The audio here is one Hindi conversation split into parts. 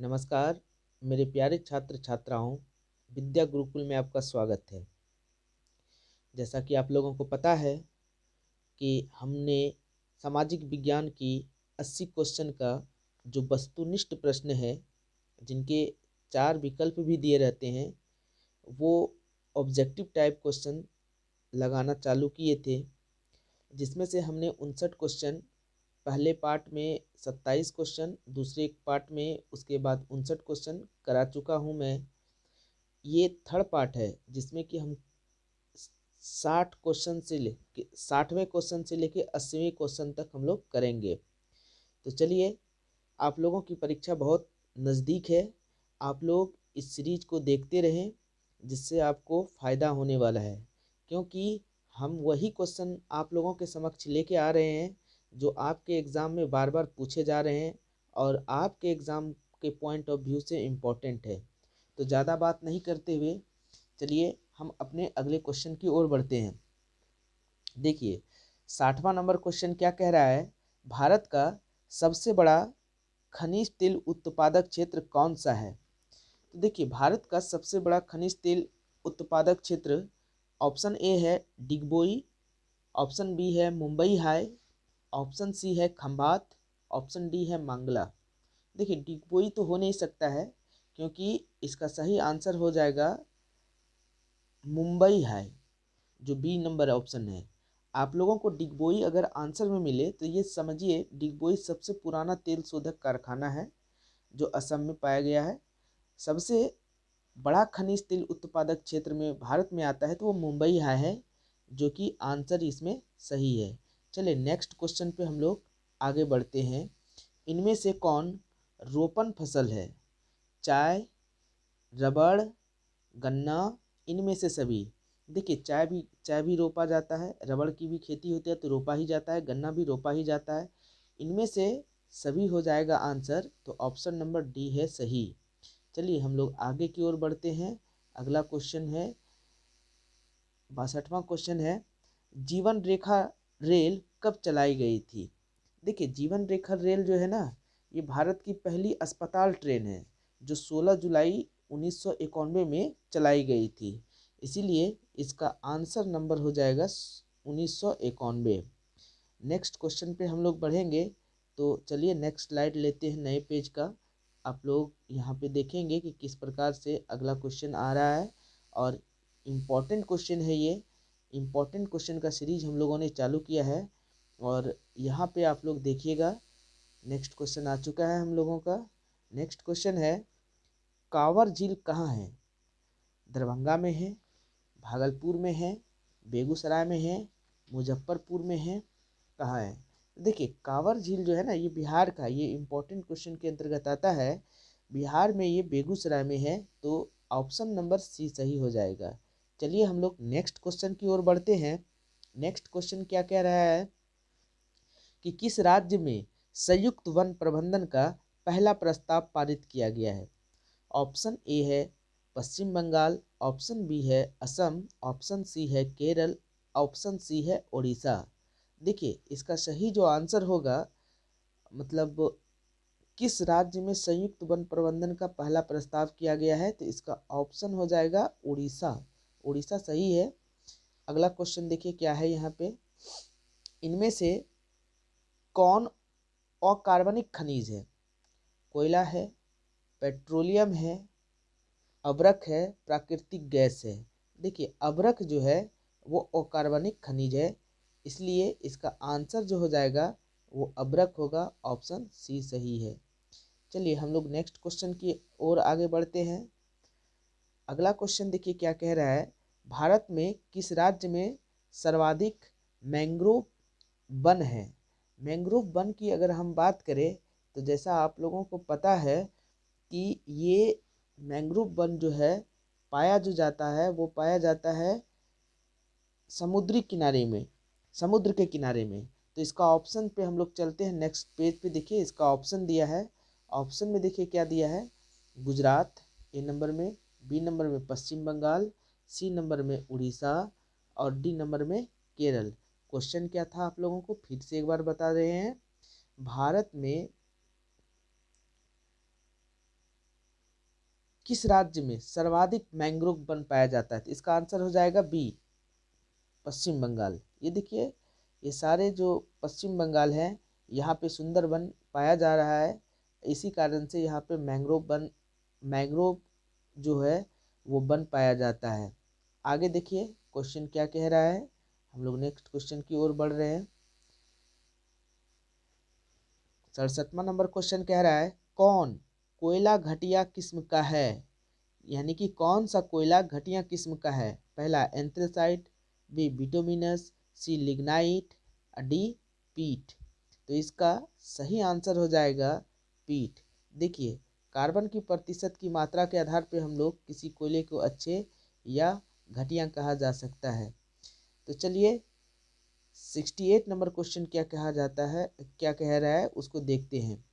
नमस्कार, मेरे प्यारे छात्र छात्राओं, विद्या गुरुकुल में आपका स्वागत है। जैसा कि आप लोगों को पता है कि हमने सामाजिक विज्ञान की 80 क्वेश्चन का जो वस्तुनिष्ठ प्रश्न है, जिनके 4 विकल्प भी दिए रहते हैं, वो ऑब्जेक्टिव टाइप क्वेश्चन लगाना चालू किए थे, जिसमें से हमने 59 क्वेश्चन, पहले पार्ट में 27 क्वेश्चन, दूसरे पार्ट में उसके बाद 59 क्वेश्चन करा चुका हूँ मैं। ये थर्ड पार्ट है जिसमें कि हम 60वें क्वेश्चन से लेके 80वें क्वेश्चन तक हम लोग करेंगे। तो चलिए, आप लोगों की परीक्षा बहुत नज़दीक है। आप लोग इस सीरीज को देखते रहें, जिससे आपको फ़ायदा होने वाला है, क्योंकि हम वही क्वेश्चन आप लोगों के समक्ष लेके आ रहे हैं जो आपके एग्ज़ाम में बार बार पूछे जा रहे हैं और आपके एग्ज़ाम के पॉइंट ऑफ व्यू से इम्पोर्टेंट है। तो ज़्यादा बात नहीं करते हुए चलिए हम अपने अगले क्वेश्चन की ओर बढ़ते हैं। देखिए, 60वां नंबर क्वेश्चन क्या कह रहा है, भारत का सबसे बड़ा खनिज तेल उत्पादक क्षेत्र कौन सा है। तो देखिए, भारत का सबसे बड़ा खनिज तेल उत्पादक क्षेत्र, ऑप्शन ए है डिगबोई, ऑप्शन बी है मुंबई हाई, ऑप्शन सी है खंभात, ऑप्शन डी है मंगला। देखिए, डिगबोई तो हो नहीं सकता है, क्योंकि इसका सही आंसर हो जाएगा मुंबई हाई, जो बी नंबर ऑप्शन है। आप लोगों को डिगबोई अगर आंसर में मिले तो ये समझिए डिगबोई सबसे पुराना तेल शोधक कारखाना है जो असम में पाया गया है। सबसे बड़ा खनिज तेल उत्पादक क्षेत्र में भारत में आता है तो वो मुंबई है, जो कि आंसर इसमें सही है। चलिए नेक्स्ट क्वेश्चन पे हम लोग आगे बढ़ते हैं। इनमें से कौन रोपण फसल है, चाय, रबड़, गन्ना, इनमें से सभी। देखिए, चाय भी रोपा जाता है, रबड़ की भी खेती होती है तो रोपा ही जाता है, गन्ना भी रोपा ही जाता है। इनमें से सभी हो जाएगा आंसर, तो ऑप्शन नंबर डी है सही। चलिए हम लोग आगे की ओर बढ़ते हैं। अगला क्वेश्चन है, 62वां क्वेश्चन है, जीवन रेखा रेल कब चलाई गई थी। देखिए, जीवन रेखा रेल जो है ना, ये भारत की पहली अस्पताल ट्रेन है जो 16 जुलाई 1991 में चलाई गई थी। इसीलिए इसका आंसर नंबर हो जाएगा 1991। नेक्स्ट क्वेश्चन पे हम लोग बढ़ेंगे। तो चलिए नेक्स्ट स्लाइड लेते हैं नए पेज का। आप लोग यहाँ पे देखेंगे कि किस प्रकार से अगला क्वेश्चन आ रहा है, और इम्पॉर्टेंट क्वेश्चन है ये। इम्पॉर्टेंट क्वेश्चन का सीरीज हम लोगों ने चालू किया है, और यहाँ पे आप लोग देखिएगा नेक्स्ट क्वेश्चन आ चुका है हम लोगों का। नेक्स्ट क्वेश्चन है, कांवर झील कहाँ है। दरभंगा में है, भागलपुर में है, बेगूसराय में है, मुजफ्फरपुर में है, कहाँ है। देखिए, कांवर झील जो है ना, ये बिहार का, ये इम्पोर्टेंट क्वेश्चन के अंतर्गत आता है। बिहार में ये बेगूसराय में है, तो ऑप्शन नंबर सी सही हो जाएगा। चलिए हम लोग नेक्स्ट क्वेश्चन की ओर बढ़ते हैं। नेक्स्ट क्वेश्चन क्या कह रहा है कि किस राज्य में संयुक्त वन प्रबंधन का पहला प्रस्ताव पारित किया गया है। ऑप्शन ए है पश्चिम बंगाल, ऑप्शन बी है असम, ऑप्शन सी है केरल, ऑप्शन सी है उड़ीसा। देखिए, इसका सही जो आंसर होगा, मतलब किस राज्य में संयुक्त वन प्रबंधन का पहला प्रस्ताव किया गया है, तो इसका ऑप्शन हो जाएगा उड़ीसा। उड़ीसा सही है। अगला क्वेश्चन देखिए क्या है यहाँ पे, इनमें से कौन अकार्बनिक खनिज है। कोयला है, पेट्रोलियम है, अब्रक है, प्राकृतिक गैस है। देखिए, अब्रक जो है वो अकार्बनिक खनिज है, इसलिए इसका आंसर जो हो जाएगा वो अब्रक होगा। ऑप्शन सी सही है। चलिए हम लोग नेक्स्ट क्वेश्चन की ओर आगे बढ़ते हैं। अगला क्वेश्चन देखिए क्या कह रहा है, भारत में किस राज्य में सर्वाधिक मैंग्रोव वन है। मैंग्रोव वन की अगर हम बात करें, तो जैसा आप लोगों को पता है कि ये मैंग्रोव वन जो है पाया जो जाता है, वो पाया जाता है समुद्री किनारे में, समुद्र के किनारे में। तो इसका ऑप्शन पे हम लोग चलते हैं। नेक्स्ट पेज पे देखिए इसका ऑप्शन दिया है। ऑप्शन में देखिए क्या दिया है, गुजरात ए नंबर में, बी नंबर में पश्चिम बंगाल, सी नंबर में उड़ीसा, और डी नंबर में केरल। क्वेश्चन क्या था आप लोगों को फिर से एक बार बता रहे हैं। भारत में किस राज्य में सर्वाधिक मैंग्रोव वन पाया जाता है? तो इसका आंसर हो जाएगा बी, पश्चिम बंगाल। ये देखिए, ये सारे जो पश्चिम बंगाल है यहाँ पे सुंदर वन पाया जा रहा है, इसी कारण से यहाँ पे मैंग्रोव जो है वो वन पाया जाता है। आगे देखिए क्वेश्चन क्या कह रहा है, हम लोग नेक्स्ट क्वेश्चन की ओर बढ़ रहे हैं। 67वां नंबर क्वेश्चन कह रहा है, कौन कोयला घटिया किस्म का है? यानी कि कौन सा कोयला घटिया किस्म का है? पहला एंथ्रेसाइट, बी बिटुमिनस, सी लिग्नाइट, डी पीट। तो इसका सही आंसर हो जाएगा पीट। देखिए, कार्बन की प्रतिशत की मात्रा के आधार पे हम लोग किसी कोयले को अच्छे या घटिया कहा जा सकता है। तो चलिए 68 नंबर क्वेश्चन क्या कहा जाता है, क्या कह रहा है उसको देखते हैं।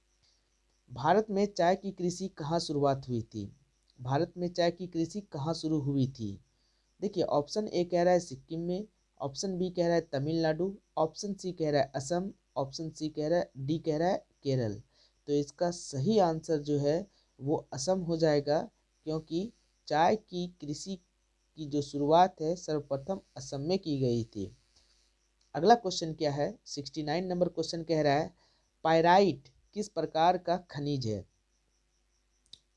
भारत में चाय की कृषि कहाँ शुरुआत हुई थी? भारत में चाय की कृषि कहाँ शुरू हुई थी? देखिए, ऑप्शन ए कह रहा है सिक्किम में, ऑप्शन बी कह रहा है तमिलनाडु, ऑप्शन सी कह रहा है असम, ऑप्शन सी कह रहा है, डी कह रहा है केरल। तो इसका सही आंसर जो है वो असम हो जाएगा, क्योंकि चाय की कृषि की जो शुरुआत है सर्वप्रथम असम में की गई थी। अगला क्वेश्चन क्या है, 69 नंबर क्वेश्चन कह रहा है, पायराइट किस प्रकार का खनिज है?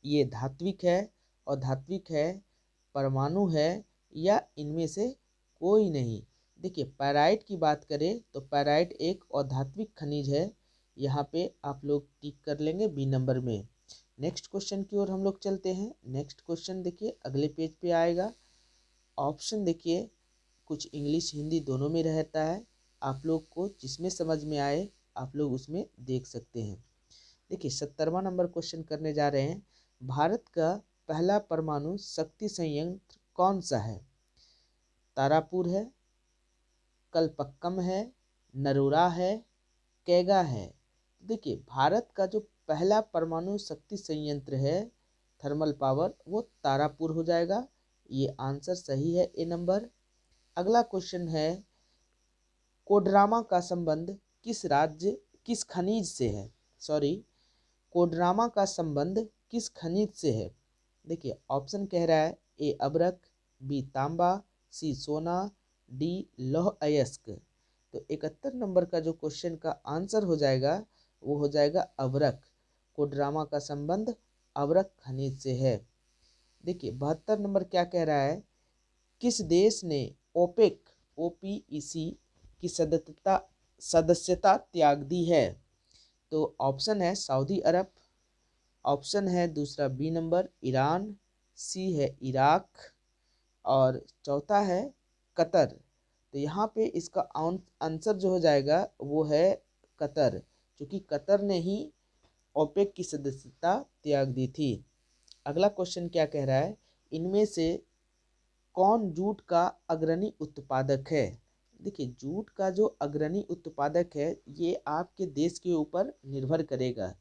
ये धात्विक है, अधात्विक है, परमाणु है, या इनमें से कोई नहीं? देखिए, पैराइट की बात करें तो पैराइट एक अधात्विक खनिज है, यहाँ पे आप लोग टिक कर लेंगे बी नंबर में। नेक्स्ट क्वेश्चन की ओर हम लोग चलते हैं। नेक्स्ट क्वेश्चन देखिए अगले पेज पे आएगा। ऑप्शन देखिए कुछ इंग्लिश हिंदी दोनों में रहता है, आप लोग को जिसमें समझ में आए आप लोग उसमें देख सकते हैं। देखिए 70वां नंबर क्वेश्चन करने जा रहे हैं, भारत का पहला परमाणु शक्ति संयंत्र कौन सा है? तारापुर है, कलपक्कम है, नरोरा है, कैगा है। देखिए, भारत का जो पहला परमाणु शक्ति संयंत्र है थर्मल पावर, वो तारापुर हो जाएगा। ये आंसर सही है, ए नंबर। अगला क्वेश्चन है, कोडरामा का संबंध किस खनिज से है? सॉरी, कोडरामा का संबंध किस खनिज से है? देखिए, ऑप्शन कह रहा है ए अब्रक, बी तांबा, सी सोना, डी लौह अयस्क। तो 71 नंबर का जो क्वेश्चन का आंसर हो जाएगा वो हो जाएगा अब्रक। कोडरामा का संबंध अब्रक खनिज से है। देखिए 72 नंबर क्या कह रहा है, किस देश ने ओपेक OPEC की सदस्यता त्याग दी है? तो ऑप्शन है सऊदी अरब, ऑप्शन है दूसरा बी नंबर ईरान, सी है इराक, और चौथा है कतर। तो यहाँ पे इसका आंसर जो हो जाएगा वो है कतर, क्योंकि कतर ने ही ओपेक की सदस्यता त्याग दी थी। अगला क्वेश्चन क्या कह रहा है, इनमें से कौन जूट का अग्रणी उत्पादक है? देखिए, जूट का जो अग्रणी उत्पादक है ये आपके देश के ऊपर निर्भर करेगा।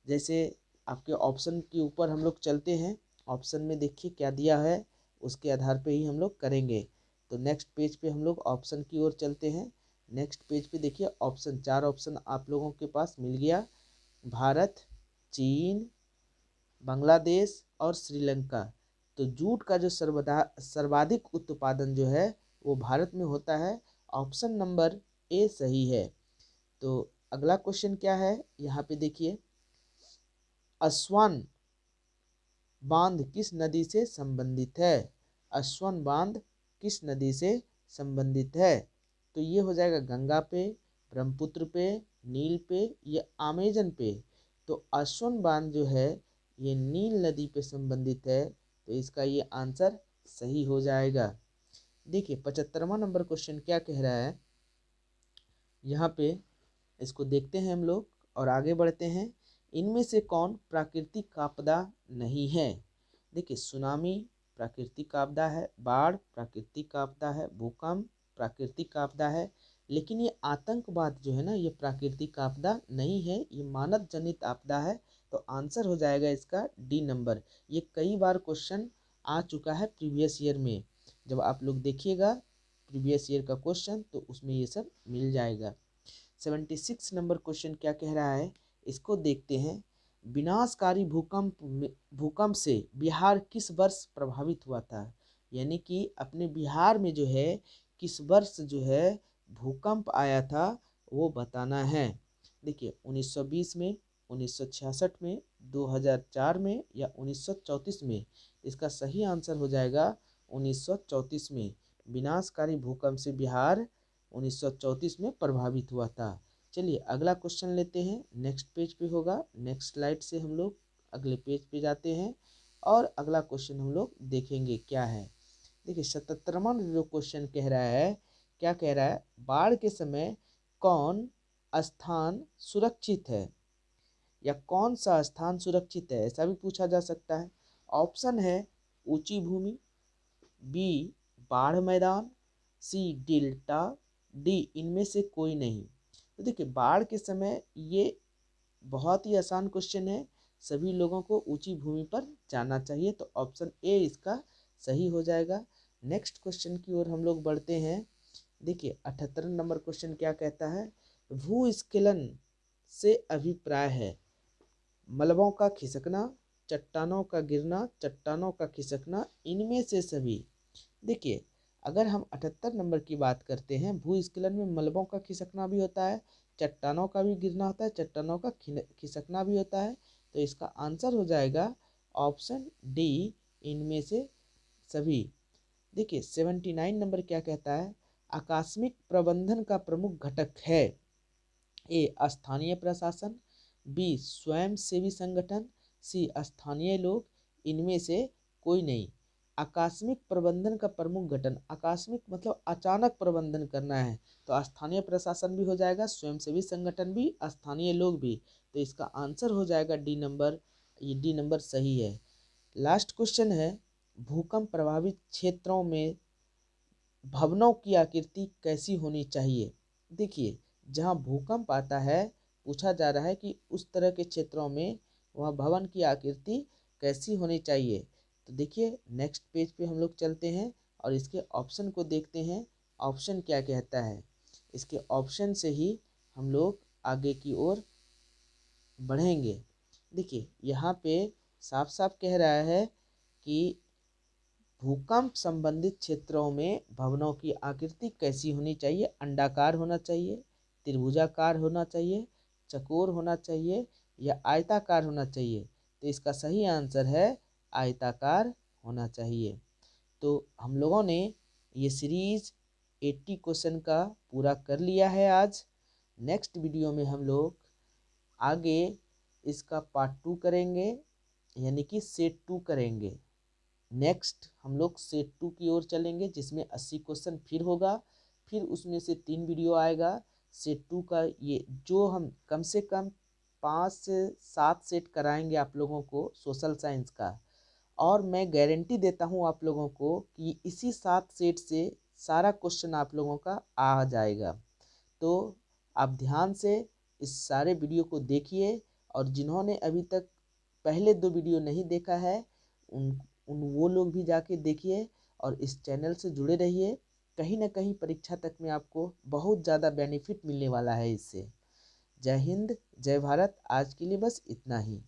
जैसे आपके ऑप्शन के ऊपर हम लोग चलते हैं, ऑप्शन में देखिए क्या दिया है, उसके आधार पे ही हम लोग करेंगे। तो नेक्स्ट पेज पे हम लोग ऑप्शन की ओर चलते हैं। नेक्स्ट पेज पे देखिए ऑप्शन, 4 ऑप्शन आप लोगों के पास मिल गया, भारत, चीन, बांग्लादेश और श्रीलंका। तो जूट का जो सर्वाधिक उत्पादन जो है वो भारत में होता है। ऑप्शन नंबर ए सही है। तो अगला क्वेश्चन क्या है, यहाँ पे देखिए, अस्वान बांध किस नदी से संबंधित है? अस्वान बांध किस नदी से संबंधित है? तो ये हो जाएगा गंगा पे, ब्रह्मपुत्र पे, नील पे या अमेजन पे। तो अस्वान बांध जो है ये नील नदी पे संबंधित है, तो इसका ये आंसर सही हो जाएगा। देखिए 75वां नंबर क्वेश्चन क्या कह रहा है, यहाँ पे इसको देखते हैं हम लोग और आगे बढ़ते हैं। इनमें से कौन प्राकृतिक आपदा नहीं है? देखिए, सुनामी प्राकृतिक आपदा है, बाढ़ प्राकृतिक आपदा है, भूकंप प्राकृतिक आपदा है, लेकिन ये आतंकवाद जो है ना ये प्राकृतिक आपदा नहीं है, ये मानव जनित आपदा है। तो आंसर हो जाएगा इसका डी नंबर। ये कई बार क्वेश्चन आ चुका है प्रीवियस ईयर में, जब आप लोग देखिएगा प्रीवियस ईयर का क्वेश्चन तो उसमें ये सब मिल जाएगा। 76 नंबर क्वेश्चन क्या कह रहा है, इसको देखते हैं। विनाशकारी भूकंप से बिहार किस वर्ष प्रभावित हुआ था, यानी कि अपने बिहार में जो है किस वर्ष जो है भूकंप आया था वो बताना है। देखिए 1920 में, 1966 में, 2004 में या 1934 में। इसका सही आंसर हो जाएगा 1934 में। विनाशकारी भूकंप से बिहार 1934 में प्रभावित हुआ था। चलिए अगला क्वेश्चन लेते हैं, नेक्स्ट पेज पे होगा। नेक्स्ट स्लाइड से हम लोग अगले पेज पे जाते हैं और अगला क्वेश्चन हम लोग देखेंगे क्या है। देखिए 77वां जो क्वेश्चन कह रहा है, क्या कह रहा है, बाढ़ के समय कौन स्थान सुरक्षित है या कौन सा स्थान सुरक्षित है, ऐसा भी पूछा जा सकता है। ऑप्शन है ऊंची भूमि, बी बाढ़ मैदान, सी डेल्टा, डी इनमें से कोई नहीं। तो देखिए बाढ़ के समय ये बहुत ही आसान क्वेश्चन है, सभी लोगों को ऊंची भूमि पर जाना चाहिए, तो ऑप्शन ए इसका सही हो जाएगा। नेक्स्ट क्वेश्चन की ओर हम लोग बढ़ते हैं। देखिए 78 नंबर क्वेश्चन क्या कहता है, भूस्खलन से अभिप्राय है मलबों का खिसकना, चट्टानों का गिरना, चट्टानों का खिसकना, इनमें से सभी। देखिए अगर हम 78 नंबर की बात करते हैं, भूस्खलन में मलबों का खिसकना भी होता है, चट्टानों का भी गिरना होता है, चट्टानों का खिसकना भी होता है, तो इसका आंसर हो जाएगा ऑप्शन डी इनमें से सभी। देखिए 79 नंबर क्या कहता है, आकस्मिक प्रबंधन का प्रमुख घटक है ए स्थानीय प्रशासन, बी स्वयं सेवी संगठन, सी स्थानीय लोग, इनमें से कोई नहीं। आकस्मिक प्रबंधन का प्रमुख घटक, आकस्मिक मतलब अचानक प्रबंधन करना है, तो स्थानीय प्रशासन भी हो जाएगा, स्वयंसेवी संगठन भी, स्थानीय लोग भी, तो इसका आंसर हो जाएगा डी नंबर। ये डी नंबर सही है। लास्ट क्वेश्चन है, भूकंप प्रभावित क्षेत्रों में भवनों की आकृति कैसी होनी चाहिए। देखिए जहाँ भूकंप आता है पूछा जा रहा है कि उस तरह के क्षेत्रों में वह भवन की आकृति कैसी होनी चाहिए। तो देखिए नेक्स्ट पेज पे हम लोग चलते हैं और इसके ऑप्शन को देखते हैं, ऑप्शन क्या कहता है। इसके ऑप्शन से ही हम लोग आगे की ओर बढ़ेंगे। देखिए यहाँ पे साफ साफ कह रहा है कि भूकंप संबंधित क्षेत्रों में भवनों की आकृति कैसी होनी चाहिए, अंडाकार होना चाहिए, त्रिभुजाकार होना चाहिए, चकोर होना चाहिए या आयताकार होना चाहिए। तो इसका सही आंसर है आयताकार होना चाहिए। तो हम लोगों ने ये सीरीज 80 क्वेश्चन का पूरा कर लिया है आज। नेक्स्ट वीडियो में हम लोग आगे इसका पार्ट 2 करेंगे, यानी कि सेट 2 करेंगे। नेक्स्ट हम लोग सेट 2 की ओर चलेंगे जिसमें 80 क्वेश्चन फिर होगा, फिर उसमें से 3 वीडियो आएगा सेट 2 का। ये जो हम कम से कम 5 से 7 सेट कराएंगे आप लोगों को सोशल साइंस का, और मैं गारंटी देता हूँ आप लोगों को कि इसी 7 सेट से सारा क्वेश्चन आप लोगों का आ जाएगा। तो आप ध्यान से इस सारे वीडियो को देखिए, और जिन्होंने अभी तक पहले 2 वीडियो नहीं देखा है उन वो लोग भी जाके देखिए और इस चैनल से जुड़े रहिए। कहीं ना कहीं परीक्षा तक में आपको बहुत ज़्यादा बेनिफिट मिलने वाला है इससे। जय हिंद, जय भारत। आज के लिए बस इतना ही।